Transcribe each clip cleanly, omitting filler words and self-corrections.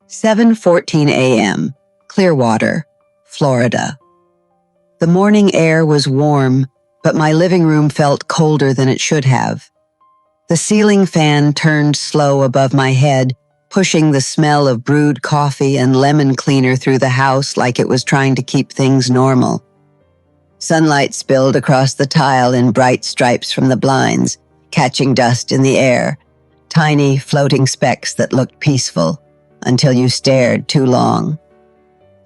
7:14 a.m., Clearwater, Florida. The morning air was warm, but my living room felt colder than it should have. The ceiling fan turned slow above my head, pushing the smell of brewed coffee and lemon cleaner through the house like it was trying to keep things normal. Sunlight spilled across the tile in bright stripes from the blinds, catching dust in the air, tiny floating specks that looked peaceful until you stared too long.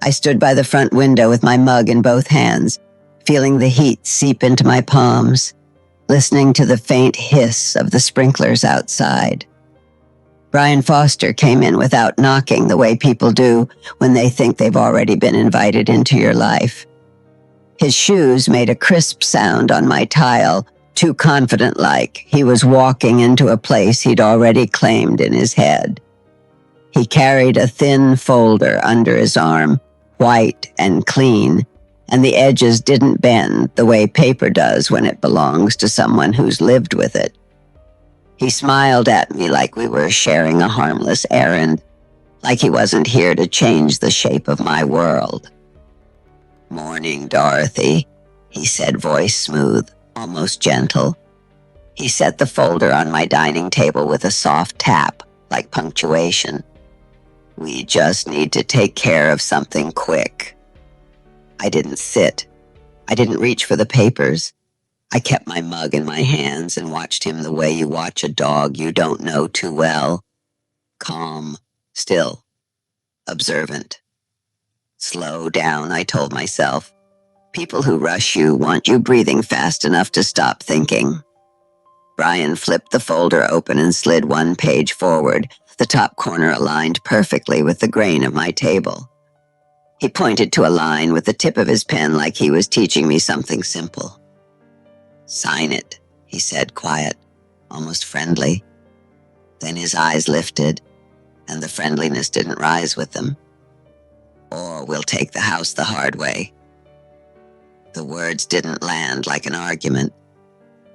I stood by the front window with my mug in both hands, feeling the heat seep into my palms, listening to the faint hiss of the sprinklers outside. Brian Foster came in without knocking the way people do when they think they've already been invited into your life. His shoes made a crisp sound on my tile, too confident-like he was walking into a place he'd already claimed in his head. He carried a thin folder under his arm, white and clean, and the edges didn't bend the way paper does when it belongs to someone who's lived with it. He smiled at me like we were sharing a harmless errand, like he wasn't here to change the shape of my world. "Morning, Dorothy," he said, voice smooth, almost gentle. He set the folder on my dining table with a soft tap, like punctuation. "We just need to take care of something quick." I didn't sit. I didn't reach for the papers. I kept my mug in my hands and watched him the way you watch a dog you don't know too well. Calm, still, observant. Slow down, I told myself. People who rush you want you breathing fast enough to stop thinking. Brian flipped the folder open and slid one page forward, the top corner aligned perfectly with the grain of my table. He pointed to a line with the tip of his pen like he was teaching me something simple. "Sign it," he said, quiet, almost friendly. Then his eyes lifted, and the friendliness didn't rise with them. "Or we'll take the house the hard way." The words didn't land like an argument.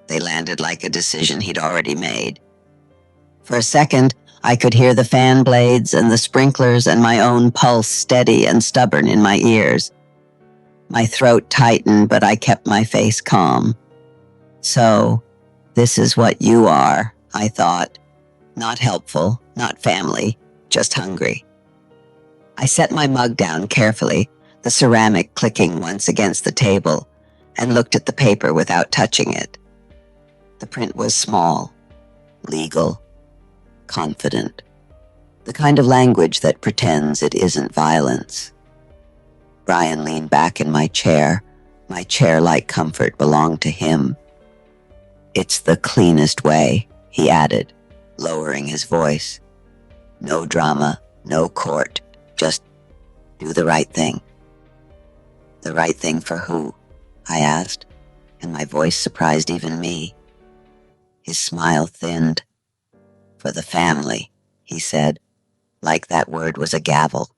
They landed like a decision he'd already made. For a second, I could hear the fan blades and the sprinklers and my own pulse steady and stubborn in my ears. My throat tightened, but I kept my face calm. "So, this is what you are," I thought. Not helpful, not family, just hungry. I set my mug down carefully, the ceramic clicking once against the table, and looked at the paper without touching it. The print was small, legal, confident, the kind of language that pretends it isn't violence. Brian leaned back in my chair-like comfort belonged to him. "It's the cleanest way," he added, lowering his voice. "No drama, no court, just do the right thing." "The right thing for who?" I asked, and my voice surprised even me. His smile thinned. "For the family," he said, like that word was a gavel.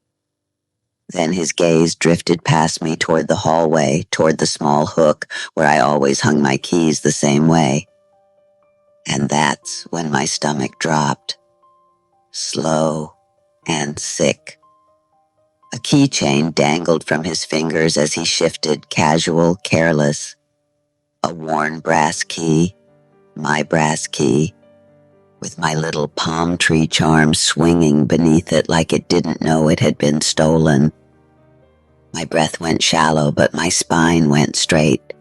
Then his gaze drifted past me toward the hallway, toward the small hook where I always hung my keys the same way. And that's when my stomach dropped, slow and sick. A keychain dangled from his fingers as he shifted, casual, careless. A worn brass key, my brass key, with my little palm tree charm swinging beneath it like it didn't know it had been stolen. My breath went shallow, but my spine went straight.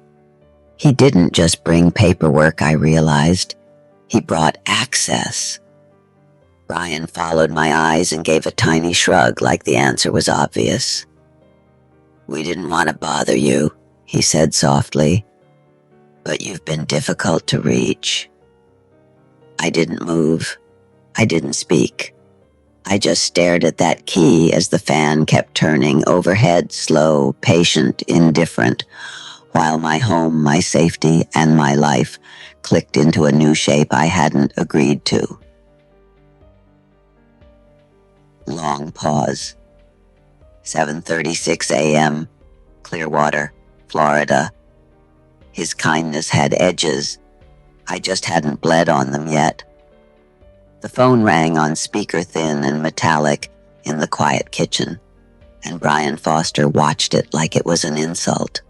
He didn't just bring paperwork, I realized. He brought access. Brian followed my eyes and gave a tiny shrug like the answer was obvious. "We didn't want to bother you," he said softly, "but you've been difficult to reach." I didn't move. I didn't speak. I just stared at that key as the fan kept turning overhead, slow, patient, indifferent, while my home, my safety, and my life clicked into a new shape I hadn't agreed to. Long pause. 7:36 a.m., Clearwater, Florida. His kindness had edges. I just hadn't bled on them yet. The phone rang on speaker thin and metallic, in the quiet kitchen, and Brian Foster watched it like it was an insult.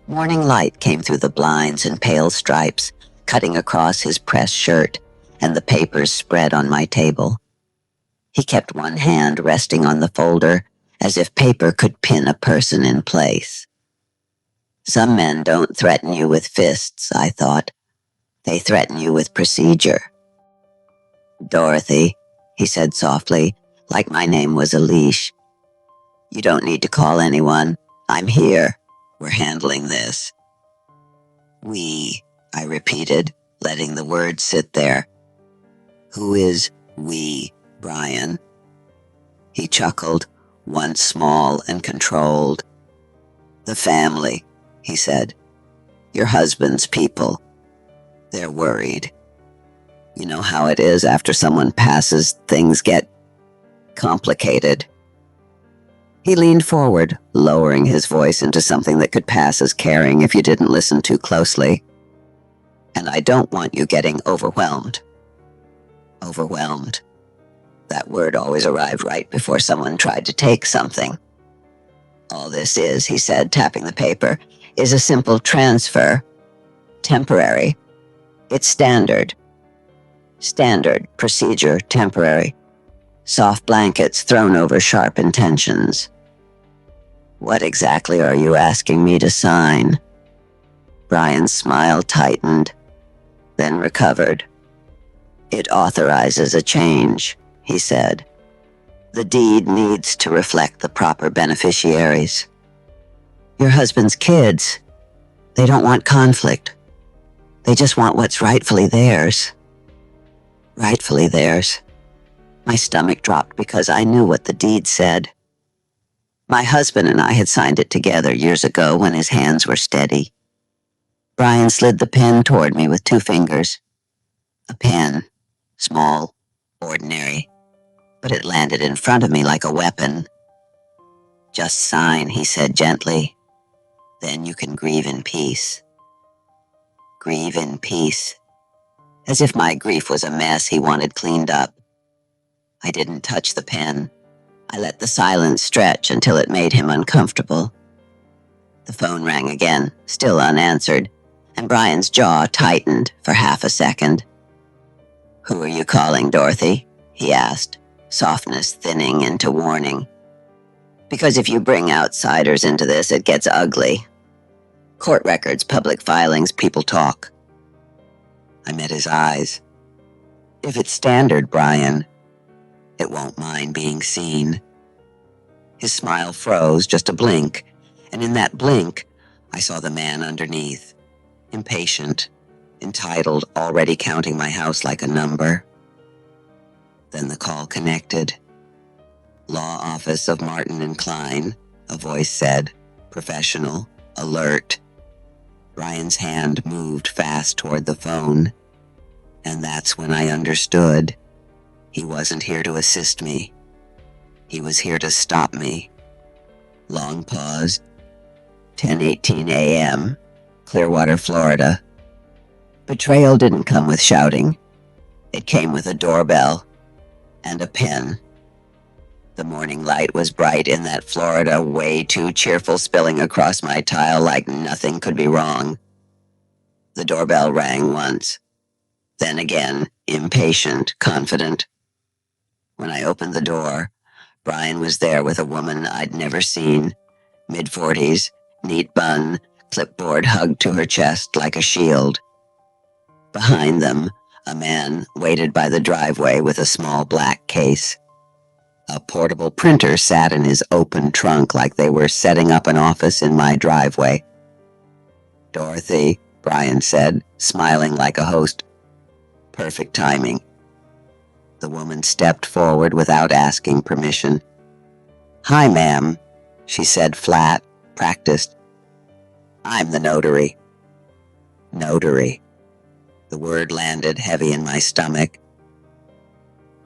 Morning light came through the blinds in pale stripes, cutting across his pressed shirt and the papers spread on my table. He kept one hand resting on the folder, as if paper could pin a person in place. Some men don't threaten you with fists, I thought. They threaten you with procedure. Dorothy, he said softly, like my name was a leash. You don't need to call anyone. I'm here. We're handling this. We, I repeated, letting the words sit there. Who is we, Brian? He chuckled, once small and controlled. The family, he said. Your husband's people. They're worried. You know how it is after someone passes, things get complicated. He leaned forward, lowering his voice into something that could pass as caring if you didn't listen too closely. And I don't want you getting overwhelmed. Overwhelmed. That word always arrived right before someone tried to take something. All this is, he said, tapping the paper, is a simple transfer. Temporary. It's standard. Standard, procedure, temporary. Soft blankets thrown over sharp intentions. What exactly are you asking me to sign? Brian's smile tightened, then recovered. It authorizes a change, he said. The deed needs to reflect the proper beneficiaries. Your husband's kids, they don't want conflict. They just want what's rightfully theirs. Rightfully theirs. My stomach dropped because I knew what the deed said. My husband and I had signed it together years ago when his hands were steady. Brian slid the pen toward me with 2 fingers. A pen, small, ordinary, but it landed in front of me like a weapon. Just sign, he said gently. Then you can grieve in peace. Grieve in peace. As if my grief was a mess he wanted cleaned up. I didn't touch the pen. I let the silence stretch until it made him uncomfortable. The phone rang again, still unanswered, and Brian's jaw tightened for half a second. Who are you calling, Dorothy? He asked, softness thinning into warning. Because if you bring outsiders into this, it gets ugly. Court records, public filings, people talk. I met his eyes. If it's standard, Brian, it won't mind being seen. His smile froze, just a blink, and in that blink, I saw the man underneath, impatient, entitled, already counting my house like a number. Then the call connected. Law Office of Martin and Klein, a voice said, professional, alert. Brian's hand moved fast toward the phone, and that's when I understood. He wasn't here to assist me. He was here to stop me. Long pause. 10:18 a.m., Clearwater, Florida. Betrayal didn't come with shouting. It came with a doorbell and a pen. The morning light was bright in that Florida, way too cheerful, spilling across my tile like nothing could be wrong. The doorbell rang once, then again, impatient, confident. When I opened the door, Brian was there with a woman I'd never seen, mid-40s, neat bun, clipboard hugged to her chest like a shield. Behind them, a man waited by the driveway with a small black case. A portable printer sat in his open trunk like they were setting up an office in my driveway. Dorothy, Brian said, smiling like a host. Perfect timing. The woman stepped forward without asking permission. Hi, ma'am, she said flat, practiced. I'm the notary. Notary. The word landed heavy in my stomach.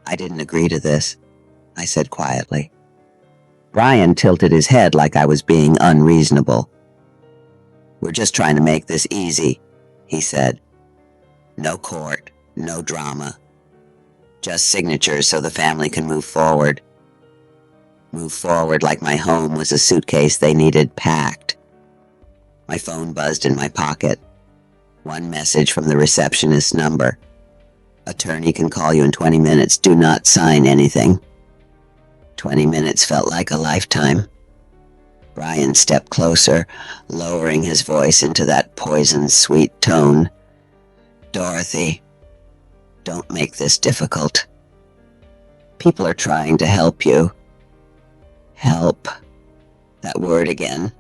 I didn't agree to this, I said quietly. Brian tilted his head like I was being unreasonable. We're just trying to make this easy, he said. No court, no drama. Just signatures so the family can move forward. move forward like my home was a suitcase they needed packed. My phone buzzed in my pocket. One message from the receptionist's number. Attorney can call you in 20 minutes. Do not sign anything. 20 minutes felt like a lifetime. Brian stepped closer, lowering his voice into that poison-sweet tone. Dorothy, don't make this difficult. People are trying to help you. Help. That word again.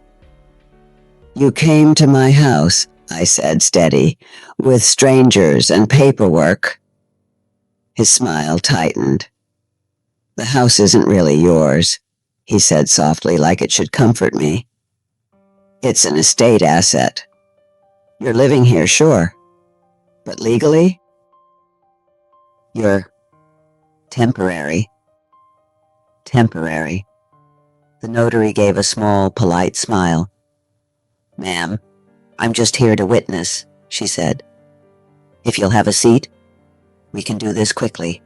You came to my house, I said, steady, with strangers and paperwork. His smile tightened. The house isn't really yours, he said softly, like it should comfort me. It's an estate asset. You're living here, sure. But legally? You're temporary. Temporary. The notary gave a small, polite smile. Ma'am, I'm just here to witness, she said. If you'll have a seat, we can do this quickly.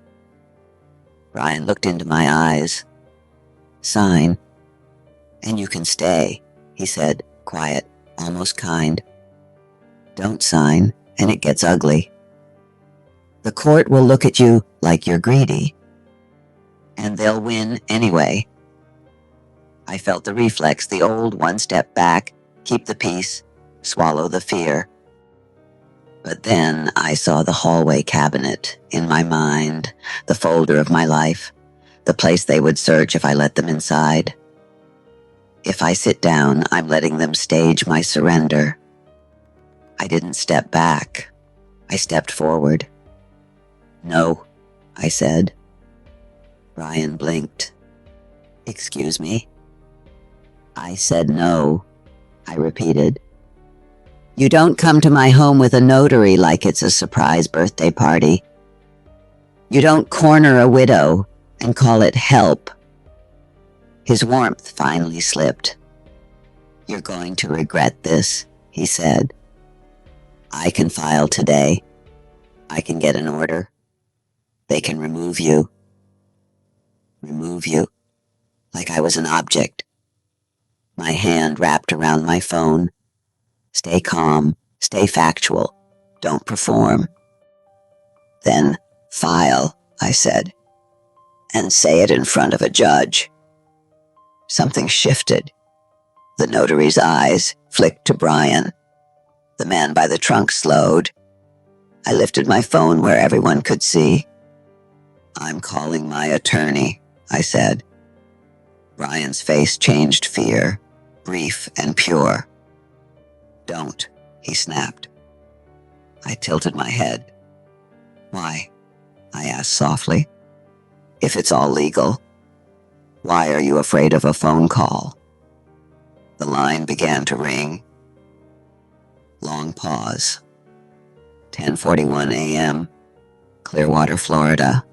Brian looked into my eyes. Sign. And you can stay, he said, quiet, almost kind. Don't sign, and it gets ugly. The court will look at you like you're greedy. And they'll win anyway. I felt the reflex, the old one step back, keep the peace, swallow the fear. But then I saw the hallway cabinet in my mind, the folder of my life, the place they would search if I let them inside. If I sit down, I'm letting them stage my surrender. I didn't step back. I stepped forward. No, I said. Brian blinked. Excuse me? I said no, I repeated. You don't come to my home with a notary like it's a surprise birthday party. You don't corner a widow and call it help. His warmth finally slipped. You're going to regret this, he said. I can file today. I can get an order. They can remove you. Remove you, like I was an object. My hand wrapped around my phone. Stay calm, stay factual, don't perform. Then file, I said, and say it in front of a judge. Something shifted. The notary's eyes flicked to Brian. The man by the trunk slowed. I lifted my phone where everyone could see. I'm calling my attorney, I said. Brian's face changed fear, brief and pure. Don't, he snapped. I tilted my head. Why? I asked softly. If it's all legal, why are you afraid of a phone call? The line began to ring. Long pause. 10:41 a.m., Clearwater, Florida.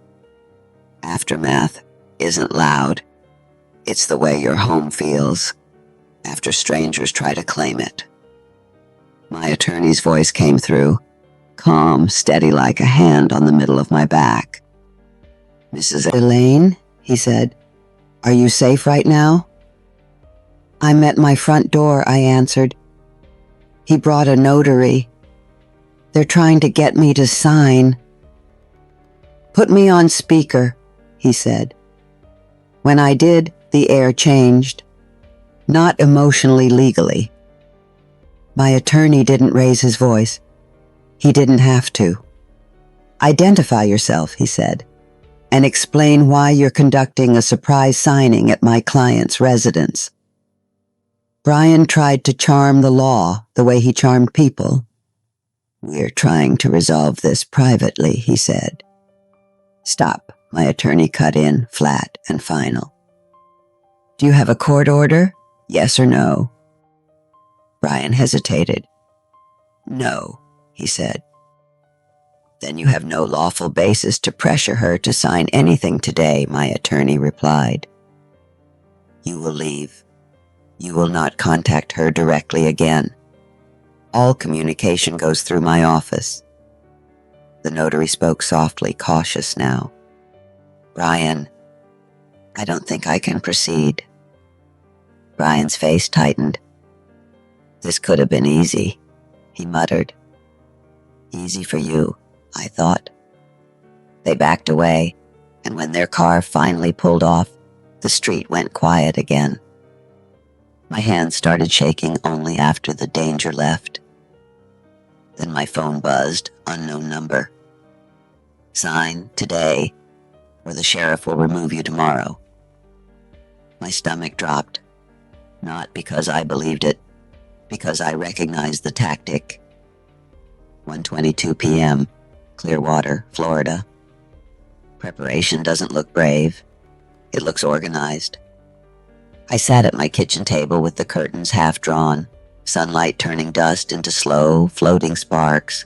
Aftermath isn't loud. It's the way your home feels after strangers try to claim it. My attorney's voice came through, calm, steady like a hand on the middle of my back. Mrs. Elaine, he said, are you safe right now? I'm at my front door, I answered. He brought a notary. They're trying to get me to sign. Put me on speaker, he said. When I did, the air changed. Not emotionally, legally. My attorney didn't raise his voice. He didn't have to. Identify yourself, he said, and explain why you're conducting a surprise signing at my client's residence. Brian tried to charm the law the way he charmed people. We're trying to resolve this privately, he said. Stop, my attorney cut in, flat and final. Do you have a court order? Yes or no? Brian hesitated. No, he said. Then you have no lawful basis to pressure her to sign anything today, my attorney replied. You will leave. You will not contact her directly again. All communication goes through my office. The notary spoke softly, cautious now. Brian, I don't think I can proceed. Brian's face tightened. This could have been easy, he muttered. Easy for you, I thought. They backed away, and when their car finally pulled off, the street went quiet again. My hands started shaking only after the danger left. Then my phone buzzed, unknown number. Sign today, or the sheriff will remove you tomorrow. My stomach dropped, not because I believed it, because I recognized the tactic. 1:22 p.m., Clearwater, Florida. Preparation doesn't look brave. It looks organized. I sat at my kitchen table with the curtains half drawn, sunlight turning dust into slow, floating sparks.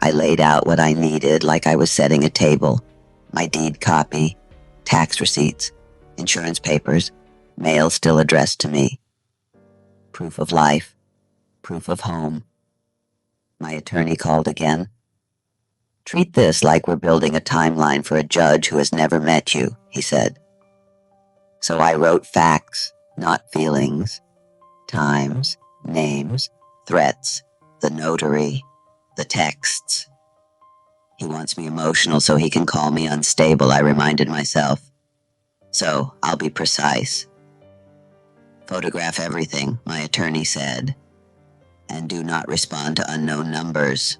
I laid out what I needed like I was setting a table. My deed copy, tax receipts, insurance papers, mail still addressed to me. Proof of life, proof of home. My attorney called again. Treat this like we're building a timeline for a judge who has never met you, he said. So I wrote facts, not feelings. Times, names, threats, the notary, the texts. He wants me emotional so he can call me unstable, I reminded myself. So I'll be precise. Photograph everything, my attorney said, and do not respond to unknown numbers.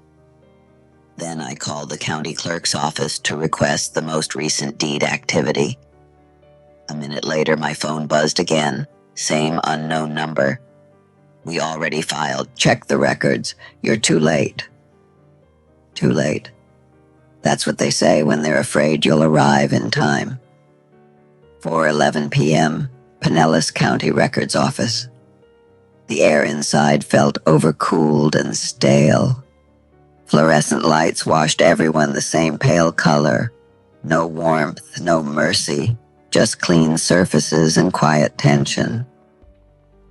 Then I called the county clerk's office to request the most recent deed activity. A minute later, my phone buzzed again. Same unknown number. We already filed. Check the records. You're too late. Too late. That's what they say when they're afraid you'll arrive in time. 4:11 p.m., Pinellas County Records Office. The air inside felt overcooled and stale. Fluorescent lights washed everyone the same pale color. No warmth, no mercy. Just clean surfaces and quiet tension.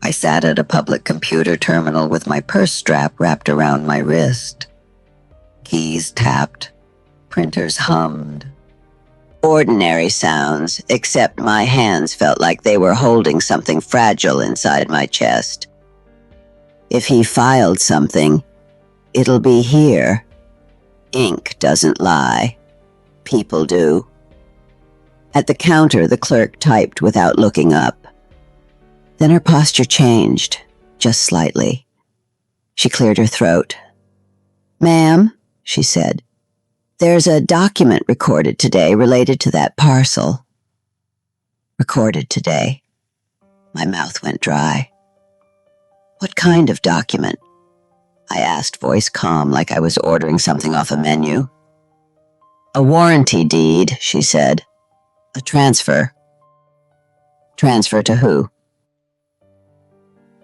I sat at a public computer terminal with my purse strap wrapped around my wrist. Keys tapped. Printers hummed. Ordinary sounds, except my hands felt like they were holding something fragile inside my chest. If he filed something, it'll be here. Ink doesn't lie. People do. At the counter, the clerk typed without looking up. Then her posture changed, just slightly. She cleared her throat. Ma'am, she said, there's a document recorded today related to that parcel. Recorded today. My mouth went dry. What kind of document? I asked, voice calm, like I was ordering something off a menu. A warranty deed, she said. A transfer. Transfer to who?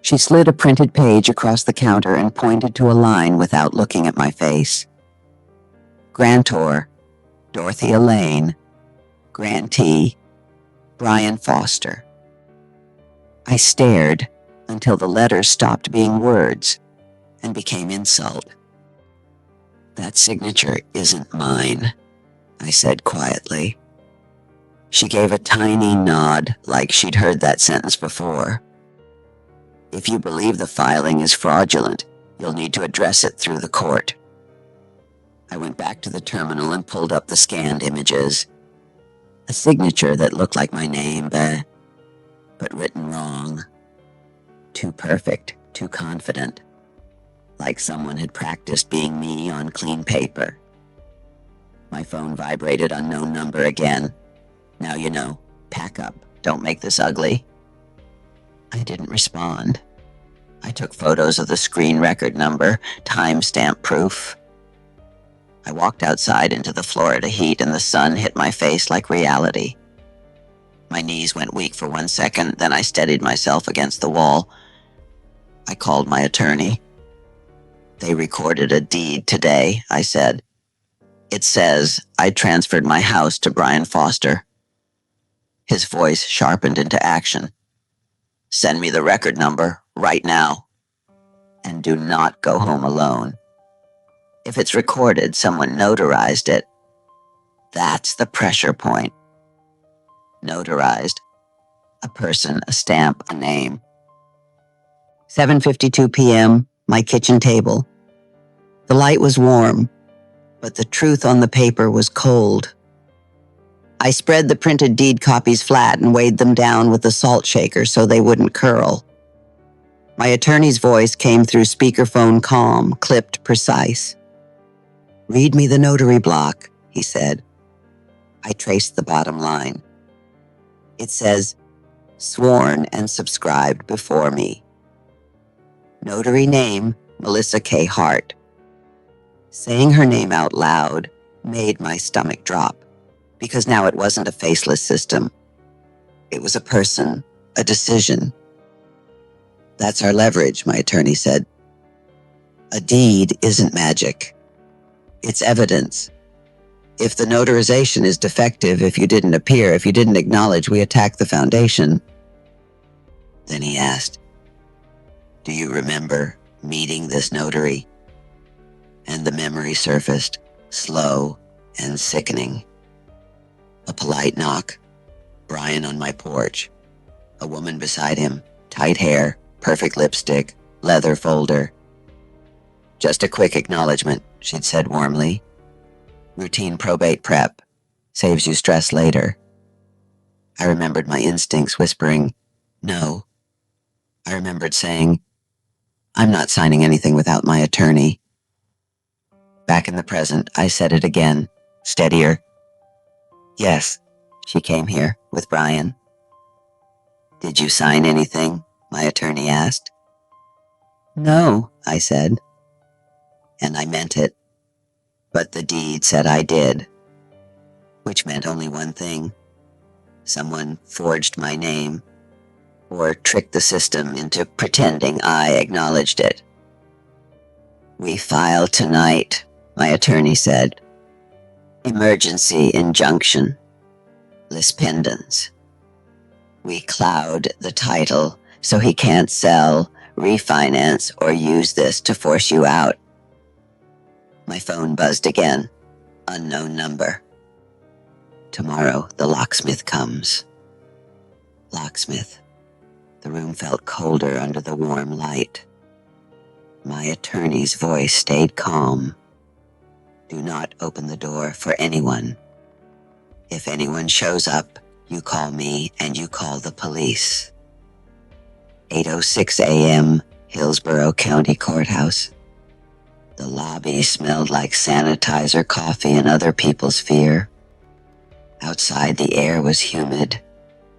She slid a printed page across the counter and pointed to a line without looking at my face. Grantor, Dorothea Lane. Grantee, Brian Foster. I stared until the letters stopped being words and became insult. That signature isn't mine, I said quietly. She gave a tiny nod like she'd heard that sentence before. If you believe the filing is fraudulent, you'll need to address it through the court. I went back to the terminal and pulled up the scanned images. A signature that looked like my name, but written wrong. Too perfect, too confident. Like someone had practiced being me on clean paper. My phone vibrated, unknown number again. Now you know, pack up, don't make this ugly. I didn't respond. I took photos of the screen record number, timestamp proof. I walked outside into the Florida heat and the sun hit my face like reality. My knees went weak for 1 second, then I steadied myself against the wall. I called my attorney. They recorded a deed today, I said. It says I transferred my house to Brian Foster. His voice sharpened into action. Send me the record number right now. And do not go home alone. If it's recorded, someone notarized it. That's the pressure point. notarized. A person, a stamp, a name. 7:52 p.m., my kitchen table. The light was warm, but the truth on the paper was cold. I spread the printed deed copies flat and weighed them down with a salt shaker so they wouldn't curl. My attorney's voice came through speakerphone calm, clipped, precise. "Read me the notary block," he said. I traced the bottom line. It says, "Sworn and subscribed before me." Notary name, Melissa K. Hart. Saying her name out loud made my stomach drop, because now it wasn't a faceless system. It was a person, a decision. "That's our leverage," my attorney said. "A deed isn't magic. It's evidence. If the notarization is defective, if you didn't appear, if you didn't acknowledge, we attack the foundation." Then he asked, "Do you remember meeting this notary?" And the memory surfaced, slow and sickening. A polite knock. Brian on my porch. A woman beside him, tight hair, perfect lipstick, leather folder. "Just a quick acknowledgement," she'd said warmly. "Routine probate prep. Saves you stress later." I remembered my instincts whispering, "No." I remembered saying, "I'm not signing anything without my attorney." Back in the present, I said it again, steadier. "Yes, she came here with Brian." "Did you sign anything?" my attorney asked. "No," I said. And I meant it. But the deed said I did, which meant only one thing. Someone forged my name, or tricked the system into pretending I acknowledged it. "We file tonight," my attorney said. "Emergency injunction. Lis pendens. We cloud the title so he can't sell, refinance, or use this to force you out." My phone buzzed again. Unknown number. "Tomorrow the locksmith comes." Locksmith. The room felt colder under the warm light. My attorney's voice stayed calm. "Do not open the door for anyone. If anyone shows up, you call me and you call the police." 8:06 a.m., Hillsborough County Courthouse. The lobby smelled like sanitizer, coffee, and other people's fear. Outside, the air was humid.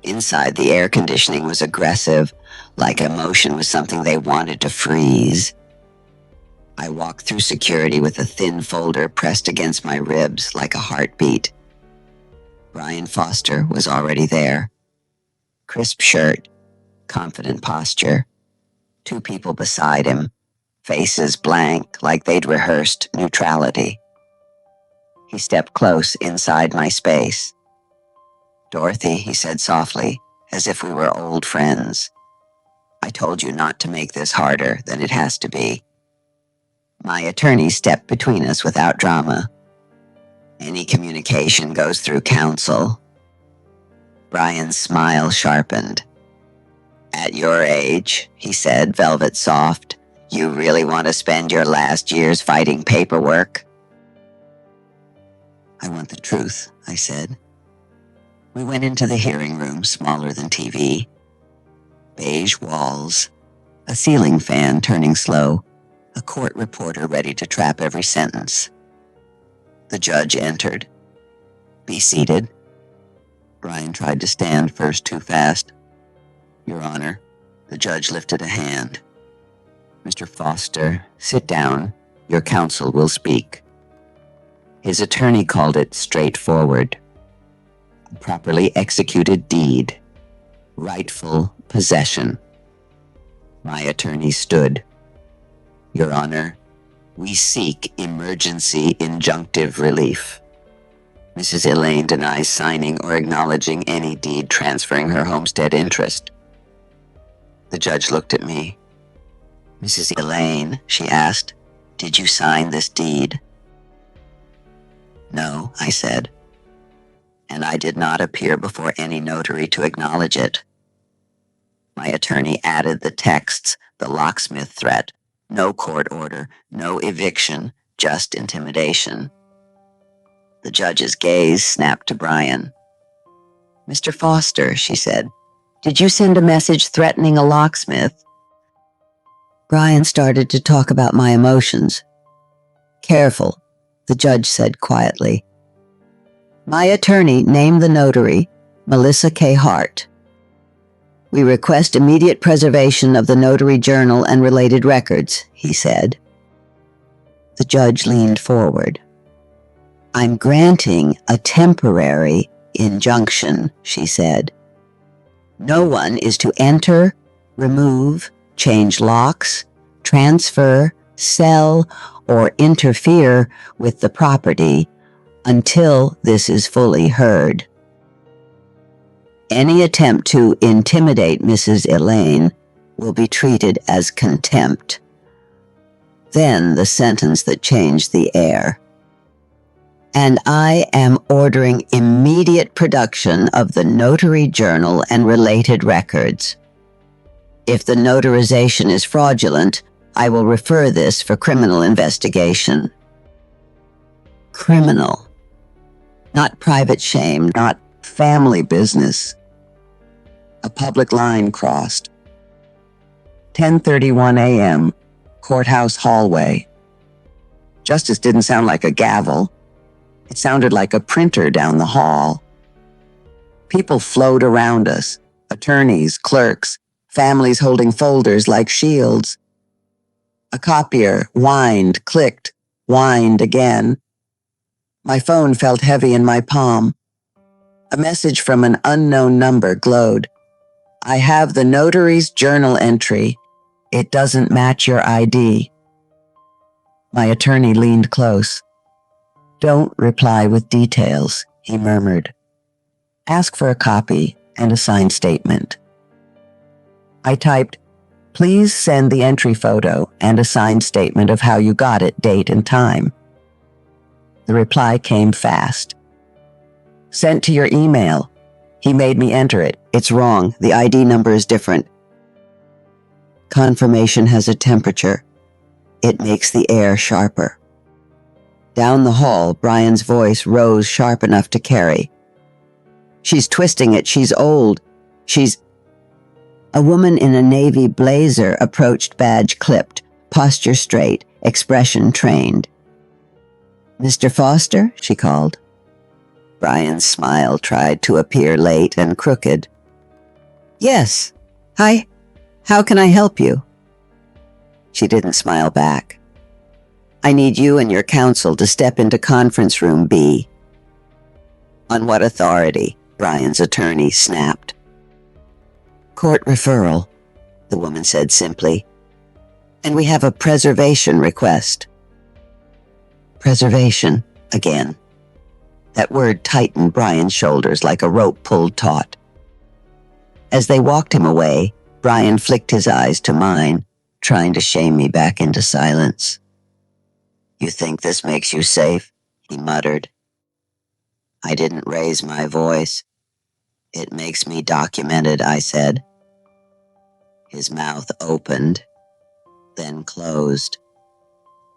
Inside, the air conditioning was aggressive, like emotion was something they wanted to freeze. I walked through security with a thin folder pressed against my ribs like a heartbeat. Brian Foster was already there. Crisp shirt, confident posture. Two people beside him, faces blank like they'd rehearsed neutrality. He stepped close inside my space. "Dorothy," he said softly, as if we were old friends. "I told you not to make this harder than it has to be." My attorney stepped between us without drama. "Any communication goes through counsel." Brian's smile sharpened. "At your age," he said, velvet soft, "you really want to spend your last years fighting paperwork?" "I want the truth," I said. We went into the hearing room, smaller than TV. Beige walls, a ceiling fan turning slow, a court reporter ready to trap every sentence. The judge entered. "Be seated." Brian tried to stand first too fast. "Your Honor." The judge lifted a hand. "Mr. Foster, sit down. Your counsel will speak." His attorney called it straightforward. A properly executed deed. Rightful possession. My attorney stood. "Your Honor, we seek emergency injunctive relief." Mrs. Elaine denies signing or acknowledging any deed transferring her homestead interest. The judge looked at me. "Mrs. Elaine," she asked, "did you sign this deed?" "No," I said. and I did not appear before any notary to acknowledge it. My attorney added the texts, the locksmith threat, no court order, no eviction, just intimidation. The judge's gaze snapped to Brian. "Mr. Foster," she said, "did you send a message threatening a locksmith?" Brian started to talk about my emotions. "Careful," the judge said quietly. "My attorney named the notary, Melissa K. Hart. We request immediate preservation of the notary journal and related records," he said. The judge leaned forward. "I'm granting a temporary injunction," she said. "No one is to enter, remove, change locks, transfer, sell, or interfere with the property until this is fully heard. Any attempt to intimidate Mrs. Elaine will be treated as contempt." Then the sentence that changed the air. "And I am ordering immediate production of the notary journal and related records. If the notarization is fraudulent, I will refer this for criminal investigation." Criminal. Not private shame, not family business. A public line crossed. 10:31 a.m., courthouse hallway. Justice didn't sound like a gavel. It sounded like a printer down the hall. People flowed around us, attorneys, clerks, families holding folders like shields. A copier whined, clicked, whined again. My phone felt heavy in my palm. A message from an unknown number glowed. "I have the notary's journal entry. It doesn't match your ID." My attorney leaned close. "Don't reply with details," he murmured. "Ask for a copy and a signed statement." I typed, "Please send the entry photo and a signed statement of how you got it, date and time." The reply came fast. "Sent to your email. He made me enter it. It's wrong. The ID number is different. Confirmation has a temperature. It makes the air sharper." Down the hall, Brian's voice rose sharp enough to carry. "She's twisting it. She's old. She's—" A woman in a navy blazer approached, badge clipped, posture straight, expression trained. "Mr. Foster?" she called. Brian's smile tried to appear late and crooked. "Yes. Hi. How can I help you?" She didn't smile back. "I need you and your counsel to step into conference room B." "On what authority?" Brian's attorney snapped. "Court referral," the woman said simply. "And we have a preservation request." Preservation, again. That word tightened Brian's shoulders like a rope pulled taut. As they walked him away, Brian flicked his eyes to mine, trying to shame me back into silence. "You think this makes you safe?" he muttered. I didn't raise my voice. "It makes me documented," I said. His mouth opened, then closed.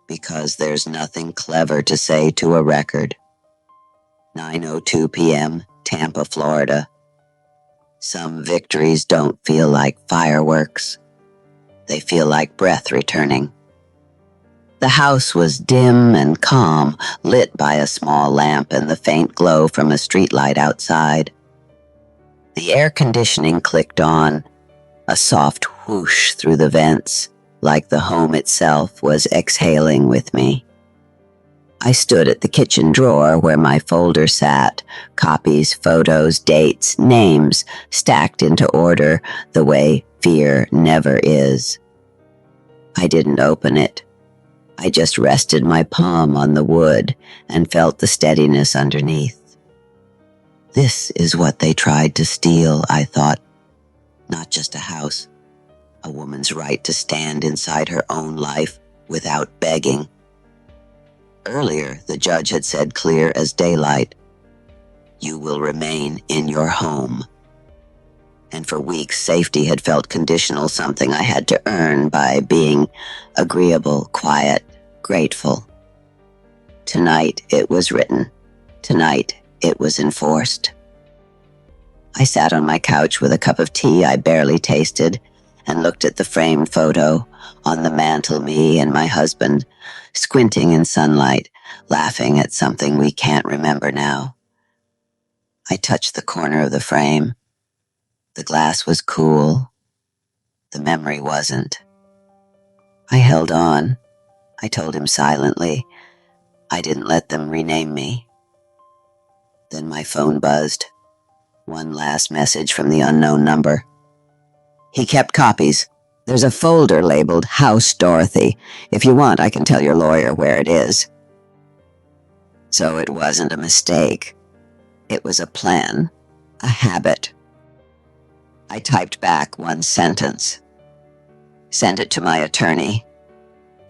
"Because there's nothing clever to say to a record." 9:02 p.m., Tampa, Florida. Some victories don't feel like fireworks. They feel like breath returning. The house was dim and calm, lit by a small lamp and the faint glow from a streetlight outside. The air conditioning clicked on, a soft whoosh through the vents, like the home itself was exhaling with me. I stood at the kitchen drawer where my folder sat, copies, photos, dates, names, stacked into order the way fear never is. I didn't open it. I just rested my palm on the wood and felt the steadiness underneath. This is what they tried to steal, I thought. Not just a house, a woman's right to stand inside her own life without begging. Earlier, the judge had said clear as daylight, You will remain in your home. And for weeks, safety had felt conditional, something I had to earn by being agreeable, quiet, grateful. Tonight, it was written. Tonight, it was enforced. I sat on my couch with a cup of tea I barely tasted and looked at the framed photo on the mantel, me and my husband, squinting in sunlight, laughing at something we can't remember now. I touched the corner of the frame. The glass was cool. The memory wasn't. I held on. I told him silently. I didn't let them rename me. Then my phone buzzed. One last message from the unknown number. He kept copies. There's a folder labeled House Dorothy. If you want, I can tell your lawyer where it is. So it wasn't a mistake. It was a plan, a habit. I typed back one sentence. Send it to my attorney,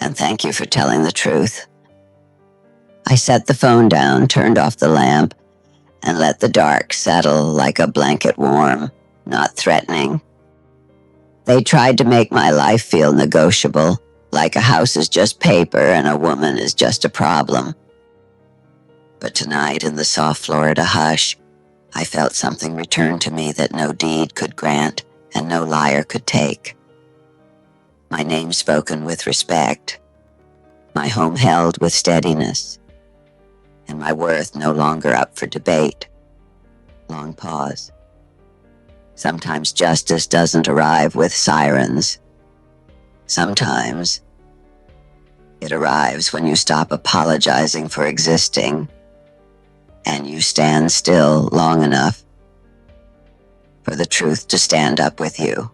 and thank you for telling the truth. I set the phone down, turned off the lamp, and let the dark settle like a blanket warm, not threatening. They tried to make my life feel negotiable, like a house is just paper and a woman is just a problem. But tonight, in the soft Florida hush, I felt something return to me that no deed could grant and no liar could take. My name spoken with respect, my home held with steadiness, and my worth no longer up for debate. Long pause. Sometimes justice doesn't arrive with sirens. Sometimes it arrives when you stop apologizing for existing and you stand still long enough for the truth to stand up with you.